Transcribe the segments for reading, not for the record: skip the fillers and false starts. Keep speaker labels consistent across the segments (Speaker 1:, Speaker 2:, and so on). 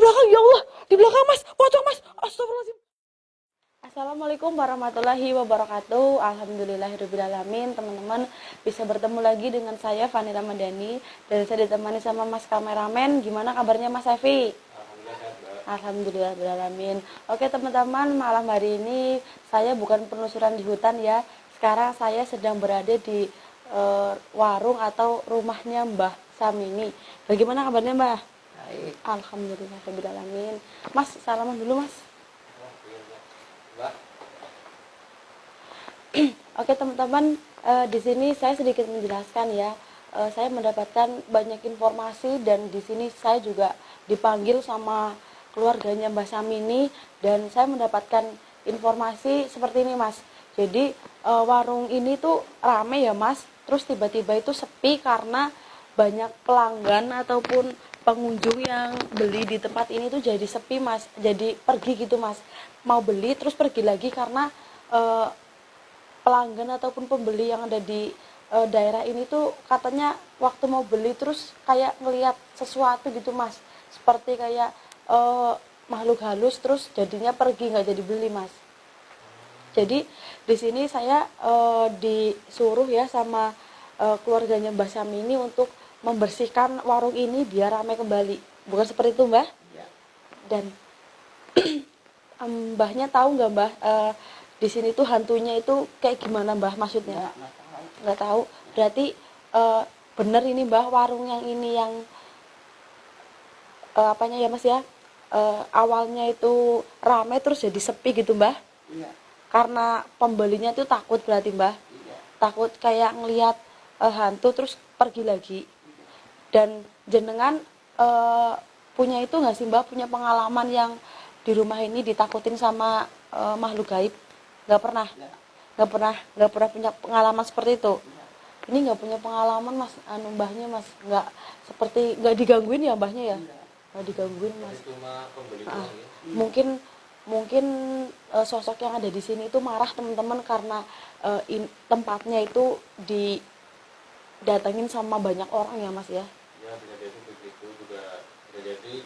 Speaker 1: belakang, ya Allah, di belakang mas, pocong mas, astagfirullahaladzim. Assalamualaikum warahmatullahi wabarakatuh. Alhamdulillahirrahmanirrahim. Teman-teman, bisa bertemu lagi dengan saya Fani Ramadhani, dan saya ditemani sama mas kameramen. Gimana kabarnya mas Evi? Alhamdulillahirrahmanirrahim. Oke teman-teman, malam hari ini saya bukan penelusuran di hutan ya. Sekarang saya sedang berada di warung atau rumahnya Mbah Samini. Bagaimana kabarnya Mbah?
Speaker 2: Baik.
Speaker 1: Alhamdulillahirrahmanirrahim. Mas, salaman dulu mas. Oke teman-teman, di sini saya sedikit menjelaskan ya. Saya mendapatkan banyak informasi dan di sini saya juga dipanggil sama keluarganya Mbah Samini dan saya mendapatkan informasi seperti ini mas. Jadi warung ini tuh rame ya mas. Terus tiba-tiba itu sepi karena banyak pelanggan ataupun pengunjung yang beli di tempat ini tuh jadi sepi mas. Jadi pergi gitu mas. Mau beli terus pergi lagi karena pelanggan ataupun pembeli yang ada di daerah ini tuh katanya waktu mau beli terus kayak ngelihat sesuatu gitu mas, seperti kayak makhluk halus terus jadinya pergi nggak jadi beli mas. Jadi di sini saya disuruh ya sama keluarganya Mbah Samini untuk membersihkan warung ini biar ramai kembali, bukan seperti itu mbah?
Speaker 2: Ya.
Speaker 1: Dan mbahnya tahu nggak mbah di sini tuh hantunya itu kayak gimana mbah maksudnya? Nggak tahu. Berarti bener ini mbah warung yang ini yang apanya ya mas ya, awalnya itu ramai terus jadi sepi gitu mbah?
Speaker 2: Iya.
Speaker 1: Karena pembelinya tuh takut berarti mbah?
Speaker 2: Iya.
Speaker 1: Takut kayak ngelihat hantu terus pergi lagi. Dan jenengan punya itu nggak sih mbah, punya pengalaman yang di rumah ini ditakutin sama makhluk gaib? Nggak pernah? Nggak pernah punya pengalaman seperti itu? Ini nggak punya pengalaman mas, anu mbahnya mas, nggak seperti nggak digangguin ya mbahnya ya? Nggak digangguin mas. Mungkin sosok yang ada di sini itu marah teman-teman karena tempatnya itu didatengin sama banyak orang ya mas ya?
Speaker 3: Ya bisa jadi begitu, juga bisa jadi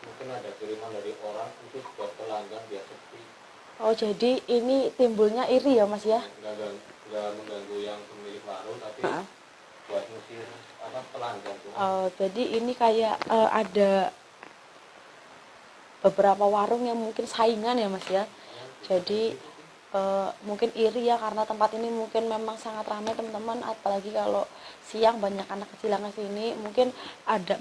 Speaker 3: mungkin ada kiriman dari orang itu buat pelanggan biar sepi.
Speaker 1: Oh jadi ini timbulnya iri ya mas ya?
Speaker 3: Nggak mengganggu yang pemilik warung tapi buat ngusir pelanggan tuh.
Speaker 1: Oh jadi ini kayak ada beberapa warung yang mungkin saingan ya mas ya? Jadi mungkin iri ya karena tempat ini mungkin memang sangat ramai teman-teman, apalagi kalau siang banyak anak kecil yang kesini. Mungkin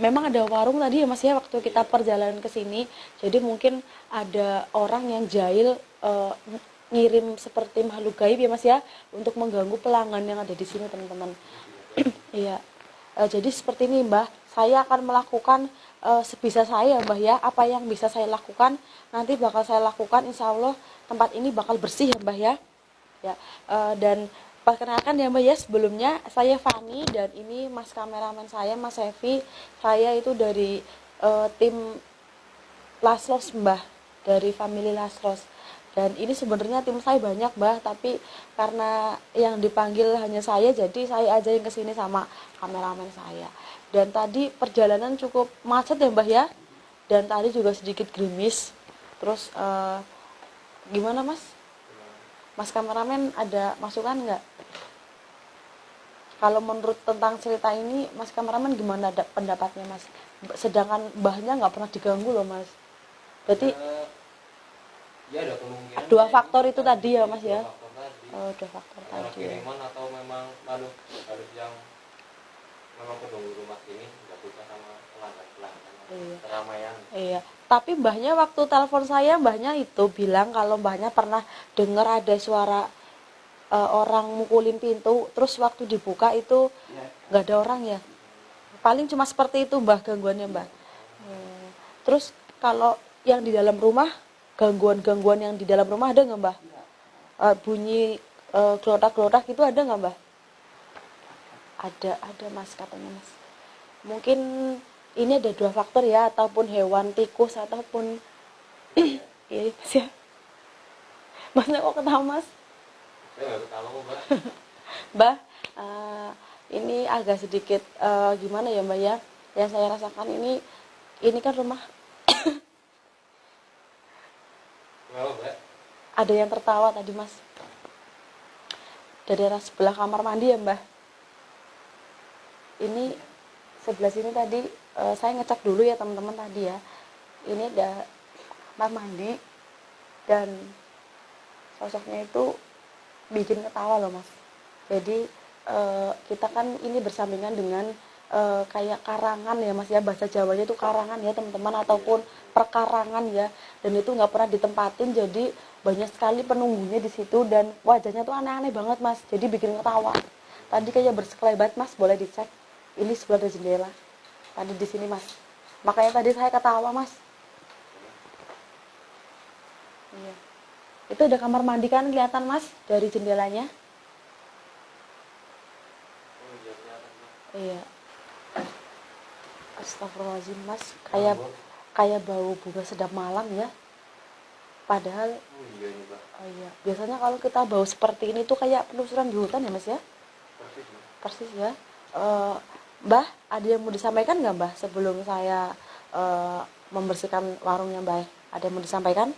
Speaker 1: memang ada warung tadi ya mas ya waktu kita perjalanan ke sini, jadi mungkin ada orang yang jahil ngirim seperti makhluk gaib ya mas ya untuk mengganggu pelanggan yang ada di sini teman-teman. Iya. Jadi seperti ini mbah, saya akan melakukan sebisa saya mbah ya, apa yang bisa saya lakukan nanti bakal saya lakukan, insya Allah tempat ini bakal bersih ya mbah ya. Dan perkenalkan ya mbah ya, sebelumnya saya Fani dan ini mas kameramen saya mas Evi. Saya itu dari tim Laslos mbah, dari family Laslos. Dan ini sebenarnya tim saya banyak mbah, tapi karena yang dipanggil hanya saya, jadi saya aja yang kesini sama kameramen saya. Dan tadi perjalanan cukup macet ya mbah ya, dan tadi juga sedikit gerimis. Terus gimana mas? Mas kameramen ada masukan nggak? Kalau menurut tentang cerita ini, mas kameramen gimana pendapatnya mas? Sedangkan mbahnya nggak pernah diganggu loh mas. Berarti
Speaker 3: ya ada kemungkinan
Speaker 1: dua faktor itu tadi ya mas ya?
Speaker 3: Dua faktor tadi. Kiriman atau memang makhluk halus yang memang penunggu rumah ini nggak suka sama pelanggan keramaian.
Speaker 1: Iya. Tapi mbahnya waktu telepon saya, mbahnya itu bilang kalau mbahnya pernah dengar ada suara orang mukulin pintu, terus waktu dibuka itu nggak ada orang ya. Paling cuma seperti itu mbah gangguannya mbah. Terus kalau yang di dalam rumah, gangguan yang di dalam rumah ada nggak mbah? Bunyi gelodak-gelodak itu ada nggak mbah? Ada mas katanya mas. Mungkin ini ada dua faktor ya, ataupun hewan tikus ataupun iya mas ya. Masnya kok ketawa mas?
Speaker 3: Saya nggak ketawa kok mbak.
Speaker 1: Mbah, ini agak sedikit gimana ya mbak ya, yang saya rasakan ini kan rumah
Speaker 3: Kenapa, Mbak?
Speaker 1: Ada yang tertawa tadi mas, dari arah sebelah kamar mandi ya mbah. Ini sebelah sini tadi saya ngecek dulu ya teman-teman tadi ya. Ini ada kamar mandi dan sosoknya itu bikin ketawa loh mas. Jadi kita kan ini bersampingan dengan kayak karangan ya mas ya, bahasa Jawanya itu karangan ya teman-teman, ataupun perkarangan ya, dan itu nggak pernah ditempatin, jadi banyak sekali penunggunya di situ dan wajahnya tuh aneh-aneh banget mas, jadi bikin ketawa. Tadi kayak bersekelebat mas, boleh dicek, ini sebelah dari jendela tadi di sini mas, makanya tadi saya ketawa mas. Iya, itu ada kamar mandi kan kelihatan mas dari jendelanya.
Speaker 3: Oh iya kelihatan, Mbak.
Speaker 1: Iya. Astagfirullahaladzim mas, kayak bau bunga sedap malam ya. Padahal
Speaker 3: Oh iya ini, Mbak.
Speaker 1: oh iya, biasanya kalau kita bau seperti ini tuh kayak penelusuran di hutan ya mas ya.
Speaker 3: Persis, Mbak.
Speaker 1: Persis ya. Mbah, ada yang mau disampaikan nggak mbah sebelum saya membersihkan warungnya mbah? Ada yang mau disampaikan?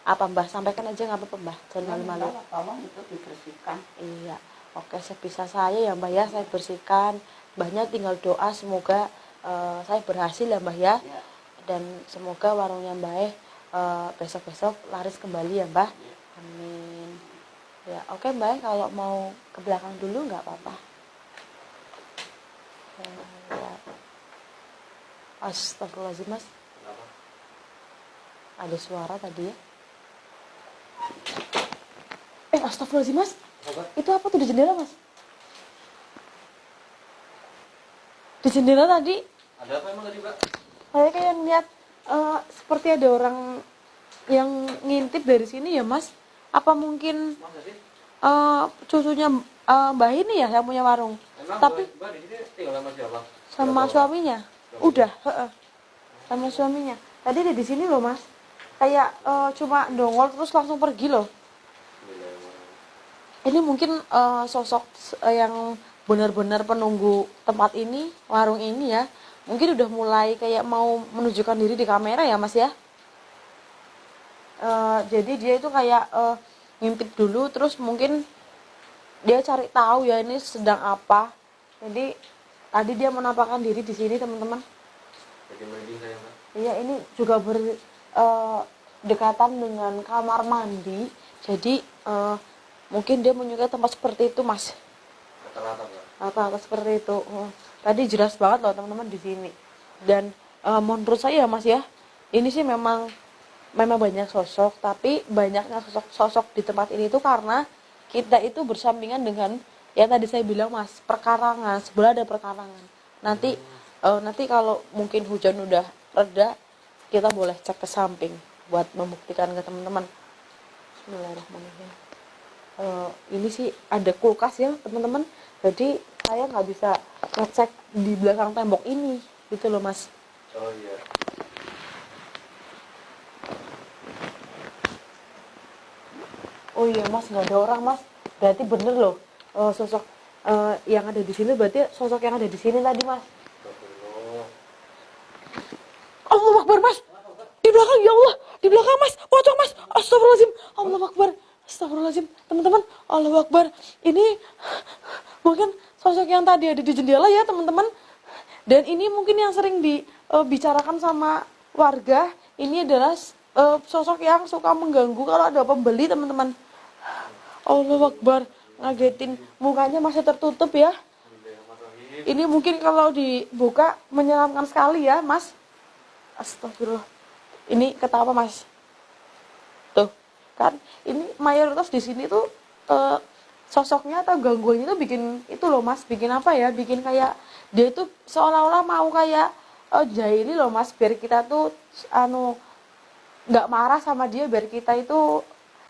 Speaker 1: Apa mbah? Sampaikan aja nggak apa-apa mbah, jangan malu-malu.
Speaker 2: Tolong itu dibersihkan.
Speaker 1: Iya, oke sebisa saya ya mbah ya, saya bersihkan. Mbahnya tinggal doa semoga saya berhasil ya mbah ya.
Speaker 2: Ya.
Speaker 1: Dan semoga warungnya mbah besok-besok laris kembali ya mbah.
Speaker 2: Ya.
Speaker 1: Amin. Ya oke mbah, kalau mau ke belakang dulu nggak apa-apa. Ya. Astagfirullahaladzim mas,
Speaker 3: Kenapa?
Speaker 1: ada suara tadi ya. Astagfirullahaladzim mas,
Speaker 3: Apa?
Speaker 1: itu apa tuh di jendela mas? Di jendela tadi
Speaker 3: Ada apa emang tadi, Mbak?
Speaker 1: saya kayak ngeliat seperti ada orang yang ngintip dari sini ya mas. Apa mungkin
Speaker 3: Masa sih?
Speaker 1: cucunya mbah ini ya yang punya warung?
Speaker 3: Emang
Speaker 1: Tapi
Speaker 3: Mbak di sini tinggal sama siapa?
Speaker 1: sama
Speaker 3: Berapa orang?
Speaker 1: suaminya. Udah, heeh. Sama suaminya. Tadi ada di sini loh mas. Kayak cuma dongol terus langsung pergi loh. Ini mungkin sosok yang benar-benar penunggu tempat ini, warung ini ya. Mungkin udah mulai kayak mau menunjukkan diri di kamera ya mas ya. Jadi dia itu kayak ngintip dulu, terus mungkin dia cari tahu ya ini sedang apa. Jadi tadi dia menampakkan diri di sini teman-teman.
Speaker 3: Jadi merinding saya, Mbak.
Speaker 1: Iya, ini juga berdekatan dengan kamar mandi. Jadi mungkin dia menyukai tempat seperti itu mas.
Speaker 3: Rata-rata, Mbak.
Speaker 1: Rata-rata seperti itu. Tadi jelas banget loh teman-teman di sini. Dan menurut saya mas ya, ini sih memang banyak sosok, tapi banyaknya sosok di tempat ini itu karena kita itu bersampingan dengan yang tadi saya bilang mas, perkarangan, sebelah ada perkarangan. Nanti kalau mungkin hujan udah reda, kita boleh cek ke samping buat membuktikan ke teman-teman. Bismillahirrahmanirrahim. Ini sih ada kulkas ya teman-teman, jadi saya nggak bisa ngecek di belakang tembok ini gitu loh mas.
Speaker 3: Oh iya.
Speaker 1: Oh iya mas, nggak ada orang mas, berarti bener loh sosok yang ada di sini, berarti sosok yang ada di sini tadi mas.
Speaker 3: Astagfirullah.
Speaker 1: Allahu Akbar mas, di belakang ya Allah, di belakang mas, pocong mas, astagfirullahaladzim, Allahu Akbar, astagfirullahaladzim, teman-teman, Allahu Akbar. Ini mungkin sosok yang tadi ada di jendela ya teman-teman, dan ini mungkin yang sering dibicarakan sama warga, ini adalah sosok yang suka mengganggu kalau ada pembeli teman-teman. Allahu Akbar, ngagetin, mukanya masih tertutup ya. Ini mungkin kalau dibuka menyeramkan sekali ya mas. Astagfirullah. Ini ketawa mas. Tuh kan, ini mayoritas di sini tuh sosoknya atau gangguannya tuh bikin itu loh mas, bikin apa ya, bikin kayak dia itu seolah-olah mau kayak jahili loh mas, biar kita tuh nggak marah sama dia, biar kita itu